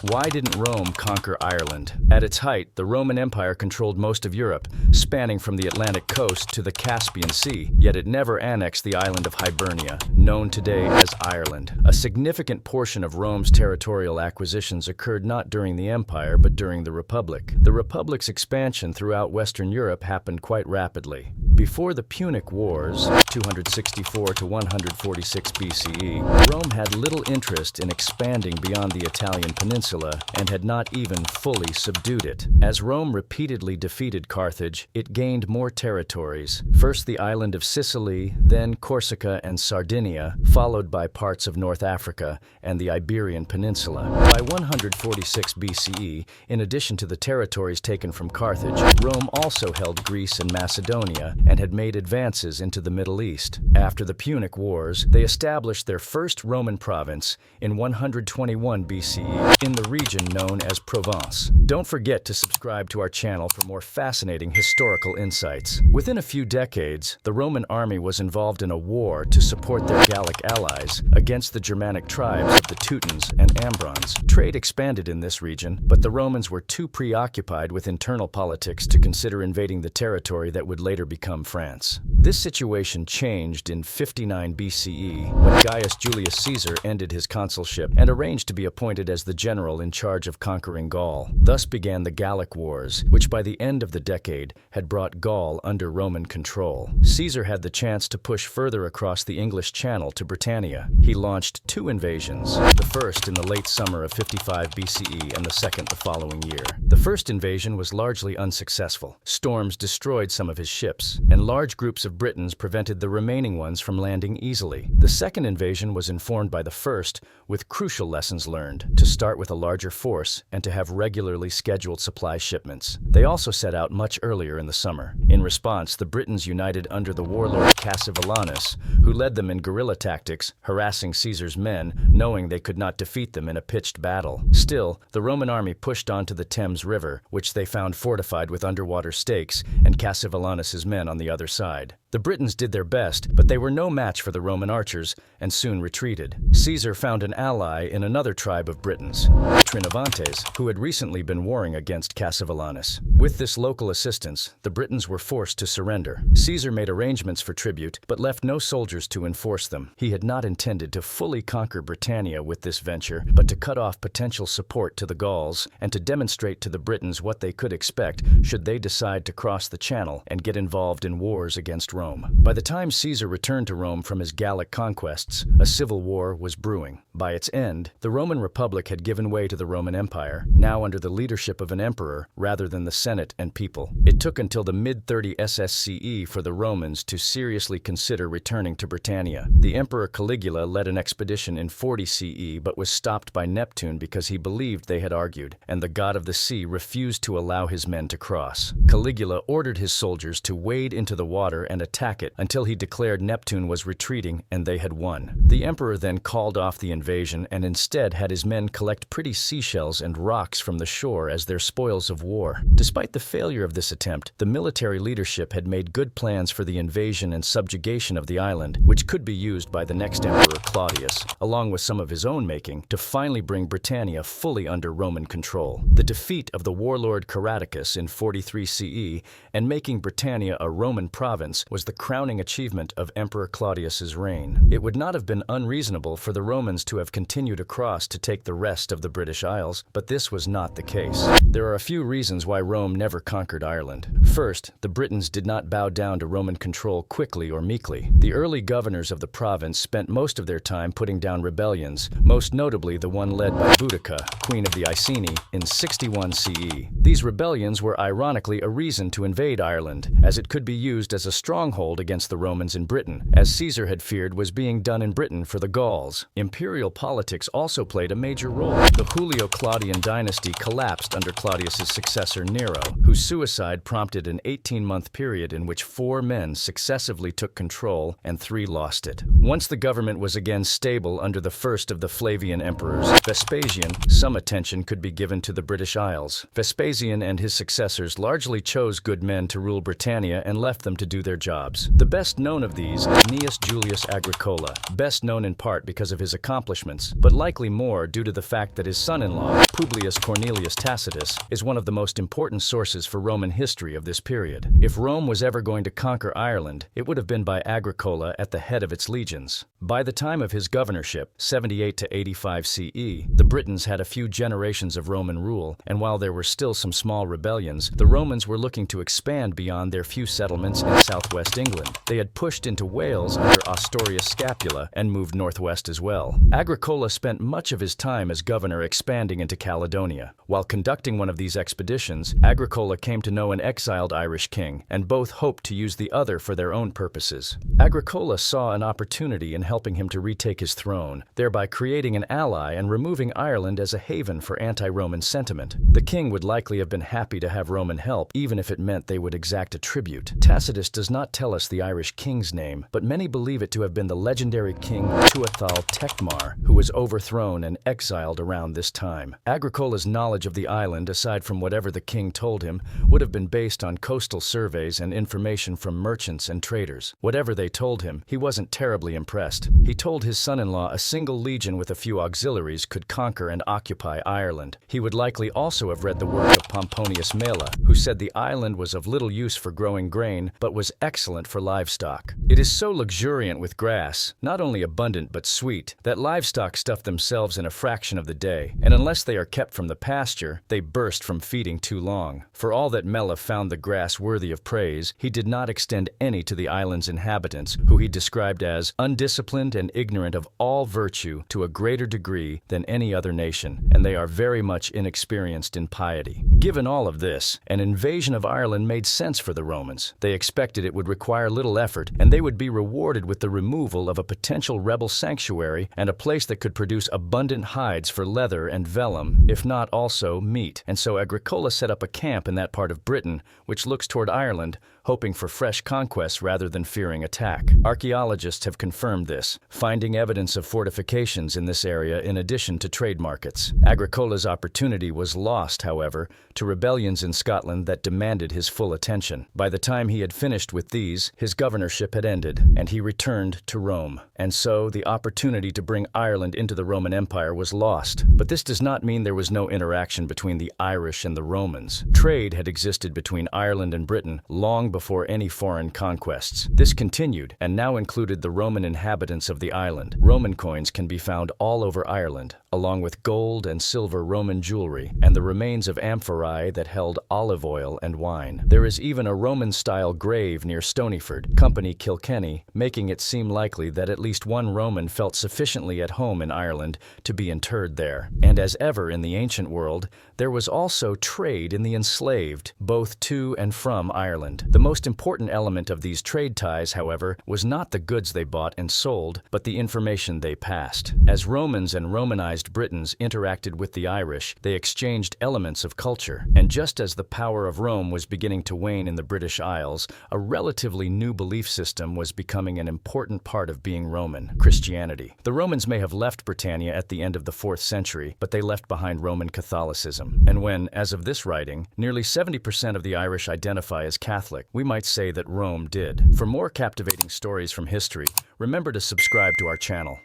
Why didn't Rome conquer Ireland? At its height, the Roman Empire controlled most of Europe, spanning from the Atlantic coast to the Caspian Sea, yet it never annexed the island of Hibernia, known today as Ireland. A significant portion of Rome's territorial acquisitions occurred not during the Empire, but during the Republic. The Republic's expansion throughout Western Europe happened quite rapidly. Before the Punic Wars, 264 to 146 BCE, Rome had little interest in expanding beyond the Italian peninsula and had not even fully subdued it. As Rome repeatedly defeated Carthage, it gained more territories, first the island of Sicily, then Corsica and Sardinia, followed by parts of North Africa and the Iberian Peninsula. By 146 BCE, in addition to the territories taken from Carthage, Rome also held Greece and Macedonia and had made advances into the Middle East. After the Punic Wars, they established their first Roman province in 121 BCE in the region known as Provence. Don't forget to subscribe to our channel for more fascinating historical insights. Within a few decades, the Roman army was involved in a war to support their Gallic allies against the Germanic tribes of the Teutons and Ambrons. Trade expanded in this region, but the Romans were too preoccupied with internal politics to consider invading the territory that would later become France. This situation changed in 59 BCE when Gaius Julius Caesar ended his consulship and arranged to be appointed as the general in charge of conquering Gaul. Thus began the Gallic Wars, which by the end of the decade had brought Gaul under Roman control. Caesar had the chance to push further across the English Channel to Britannia. He launched two invasions, the first in the late summer of 55 BCE and the second the following year. The first invasion was largely unsuccessful. Storms destroyed some of his ships, and large groups of Britons prevented the remaining ones from landing easily. The second invasion was informed by the first, with crucial lessons learned: to start with a larger force and to have regularly scheduled supply shipments. They also set out much earlier in the summer. In response, the Britons united under the warlord Cassivellaunus, who led them in guerrilla tactics, harassing Caesar's men, knowing they could not defeat them in a pitched battle. Still, the Roman army pushed on to the Thames River, which they found fortified with underwater stakes, and Cassivellaunus's men on the other side. The Britons did their best, but they were no match for the Roman archers and soon retreated. Caesar found an ally in another tribe of Britons, the Trinovantes, who had recently been warring against Cassivellaunus. With this local assistance, the Britons were forced to surrender. Caesar made arrangements for tribute, but left no soldiers to enforce them. He had not intended to fully conquer Britannia with this venture, but to cut off potential support to the Gauls and to demonstrate to the Britons what they could expect should they decide to cross the Channel and get involved in wars against Rome. By the time Caesar returned to Rome from his Gallic conquests, a civil war was brewing. By its end, the Roman Republic had given way to the Roman Empire, now under the leadership of an emperor rather than the Senate and people. It took until the mid-30 SSCE for the Romans to seriously consider returning to Britannia. The Emperor Caligula led an expedition in 40 CE but was stopped by Neptune because he believed they had argued, and the god of the sea refused to allow his men to cross. Caligula ordered his soldiers to wade into the water and attack it until he declared Neptune was retreating and they had won. The emperor then called off the invasion and instead had his men collect pretty seashells and rocks from the shore as their spoils of war. Despite the failure of this attempt, the military leadership had made good plans for the invasion and subjugation of the island, which could be used by the next emperor Claudius, along with some of his own making, to finally bring Britannia fully under Roman control. The defeat of the warlord Caradicus in 43 CE and making Britannia a Roman province was the crowning achievement of Emperor Claudius's reign. It would not have been unreasonable for the Romans to have continued across to take the rest of the British Isles, but this was not the case. There are a few reasons why Rome never conquered Ireland. First, the Britons did not bow down to Roman control quickly or meekly. The early governors of the province spent most of their time putting down rebellions, most notably the one led by Boudica, queen of the Iceni, in 61 CE. These rebellions were ironically a reason to invade Ireland, as it could be used as a stronghold against the Romans in Britain, as Caesar had feared was being done in Britain for the Gauls. Imperial politics also played a major role. The Julio-Claudian dynasty collapsed under Claudius's successor Nero, whose suicide prompted an 18-month period in which 4 men successively took control and 3 lost it. Once the government was again stable under the first of the Flavian emperors, Vespasian, some attention could be given to the British Isles. Vespasian and his successors largely chose good men to rule Britannia and left them to do their job jobs. The best known of these is Gnaeus Julius Agricola, best known in part because of his accomplishments, but likely more due to the fact that his son-in-law, Publius Cornelius Tacitus, is one of the most important sources for Roman history of this period. If Rome was ever going to conquer Ireland, it would have been by Agricola at the head of its legions. By the time of his governorship, 78 to 85 CE, the Britons had a few generations of Roman rule, and while there were still some small rebellions, the Romans were looking to expand beyond their few settlements in southwest England. They had pushed into Wales under Ostorius Scapula and moved northwest as well. Agricola spent much of his time as governor expanding into Caledonia. While conducting one of these expeditions, Agricola came to know an exiled Irish king, and both hoped to use the other for their own purposes. Agricola saw an opportunity in helping him to retake his throne, thereby creating an ally and removing Ireland as a haven for anti-Roman sentiment. The king would likely have been happy to have Roman help, even if it meant they would exact a tribute. Tacitus does not tell us the Irish king's name, but many believe it to have been the legendary king Tuathal Tecmar, who was overthrown and exiled around this time. Agricola's knowledge of the island, aside from whatever the king told him, would have been based on coastal surveys and information from merchants and traders. Whatever they told him, he wasn't terribly impressed. He told his son-in-law a single legion with a few auxiliaries could conquer and occupy Ireland. He would likely also have read the work of Pomponius Mela, who said the island was of little use for growing grain, but was excellent for livestock. It is so luxuriant with grass, not only abundant but sweet, that livestock stuff themselves in a fraction of the day, and unless they are kept from the pasture, they burst from feeding too long. For all that Mela found the grass worthy of praise, he did not extend any to the island's inhabitants, who he described as undisciplined and ignorant of all virtue to a greater degree than any other nation, and they are very much inexperienced in piety. Given all of this, an invasion of Ireland made sense for the Romans. They expected it would require little effort, and they would be rewarded with the removal of a potential rebel sanctuary and a place that could produce abundant hides for leather and vellum, if not also meat. And so Agricola set up a camp in that part of Britain, which looks toward Ireland, hoping for fresh conquests rather than fearing attack. Archaeologists have confirmed this, finding evidence of fortifications in this area in addition to trade markets. Agricola's opportunity was lost, however, to rebellions in Scotland that demanded his full attention. By the time he had finished with these, his governorship had ended, and he returned to Rome. And so the opportunity to bring Ireland into the Roman Empire was lost. But this does not mean there was no interaction between the Irish and the Romans. Trade had existed between Ireland and Britain long before any foreign conquests. This continued, and now included the Roman inhabitants of the island. Roman coins can be found all over Ireland, along with gold and silver Roman jewelry, and the remains of amphorae that held olive oil and wine. There is even a Roman-style grave near Stonyford, Company Kilkenny, making it seem likely that at least one Roman felt sufficiently at home in Ireland to be interred there. And as ever in the ancient world, there was also trade in the enslaved, both to and from Ireland. The most important element of these trade ties, however, was not the goods they bought and sold, but the information they passed. As Romans and Romanized Britons interacted with the Irish, they exchanged elements of culture. And just as the power of Rome was beginning to wane in the British Isles, a relatively new belief system was becoming an important part of being Roman: Christianity. The Romans may have left Britannia at the end of the 4th century, but they left behind Roman Catholicism. And when, as of this writing, nearly 70% of the Irish identify as Catholic, we might say that Rome did. For more captivating stories from history, remember to subscribe to our channel.